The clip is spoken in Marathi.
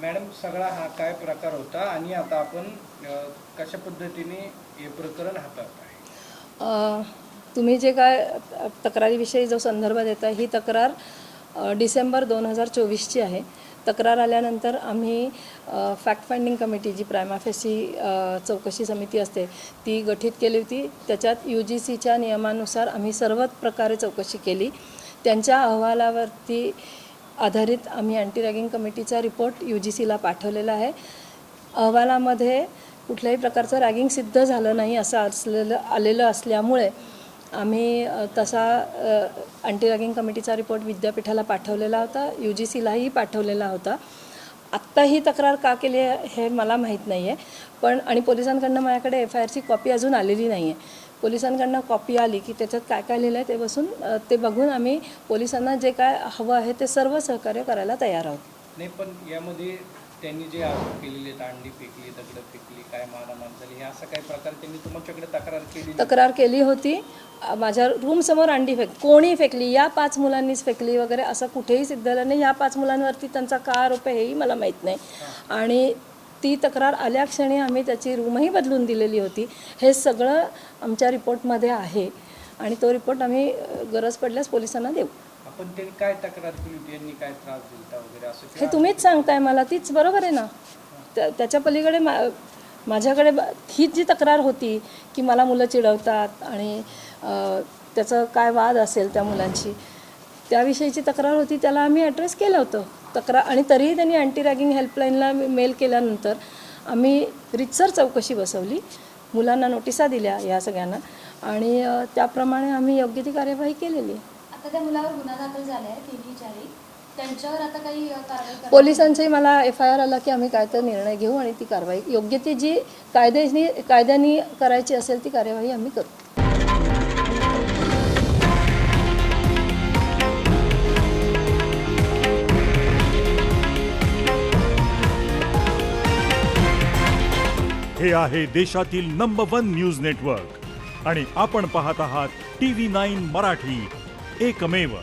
मॅडम सगळा हा काय प्रकार होता आणि आता आपण कशा पद्धतीने हे प्रकरण हाताळत आहे? तुम्ही जे काय तक्रारीविषयी जो संदर्भ देता, ही तक्रार डिसेंबर 2024ची आहे. तक्रार आल्यानंतर आम्ही फॅक्ट फाइंडिंग कमिटी, जी प्रायमा फेसी चौकशी समिती असते, ती गठीत केली होती. त्याच्यात UGCच्या नियमानुसार आम्ही सर्व प्रकारे चौकशी केली. त्यांच्या अहवालावरती आधारित आम्ही अँटी रॅगिंग कमिटीचा रिपोर्ट UGCला पाठवलेला आहे. अहवालामध्ये कुठल्याही प्रकारचं रॅगिंग सिद्ध झालं नाही असं आलेलं असल्यामुळे आम्ही तसा अँटी रॅगिंग कमिटीचा रिपोर्ट विद्यापीठाला पाठवलेला होता, UGCलाही पाठवलेला होता. आत्ता ही तक्रार का केली आहे हे मला माहीत नाही आहे, पण आणि पोलिसांकडनं माझ्याकडे FIRची कॉपी अजून आलेली नाही आहे. पोलिसांकडनं कॉपी आली की त्याच्यात काय काय लिहिलं आहे ते बघून आम्ही पोलिसांना जे काय हवं आहे ते सर्व सहकार्य करायला तयार आहोत. नाही, पण यामध्ये त्यांनी जे आरोप केलेले, अंडी फेकली, दगड फेकली, काय मारामार झाली, हे असं काही प्रकार त्यांनी तुमच्याकडे तक्रार केली होती. माझ्या रूमसमोर अंडी कोणी फेकली, या 5 मुलांनीच फेकली वगैरे असं कुठेही सिद्ध झालं नाही. या 5 मुलांवरती त्यांचा का आरोप आहे हेही मला माहीत नाही. आणि ती तक्रार आल्या क्षणी आम्ही त्याची रूमही बदलून दिलेली होती. हे सगळं आमच्या रिपोर्टमध्ये आहे आणि तो रिपोर्ट आम्ही गरज पडल्यास पोलिसांना देऊ. आपण त्यांनी काय तक्रार केली होती, यांनी काय त्रास दिला वगैरे असं हे तुम्हीच सांगताय मला, तीच बरोबर आहे ना. त्याच्या पलीकडे माझ्याकडे हीच जी तक्रार होती की मला मुलं चिडवतात आणि त्याचं काय वाद असेल त्या मुलांची, त्याविषयीची तक्रार होती. त्याला आम्ही ॲड्रेस केलं होतं तक्रार, आणि तरीही त्यांनी अँटी रॅगिंग हेल्पलाईनला मेल केल्यानंतर आम्ही रितसर चौकशी बसवली, मुलांना नोटिसा दिल्या या सगळ्यांना, आणि त्याप्रमाणे आम्ही योग्य ती कार्यवाही केलेली आहे. आता त्या मुलावर गुन्हा दाखल झाला आहे 3/4. त्यांच्यावर आता काही कारवाई पोलिसांचाही मला FIR आला की आम्ही काय तर निर्णय घेऊ आणि ती कारवाई योग्य ती जी कायद्याने करायची असेल ती कार्यवाही आम्ही करू. हे आहे देशातील नंबर 1 न्यूज नेटवर्क आणि आपण पाहत आहात TV9 मराठी, एकमेव.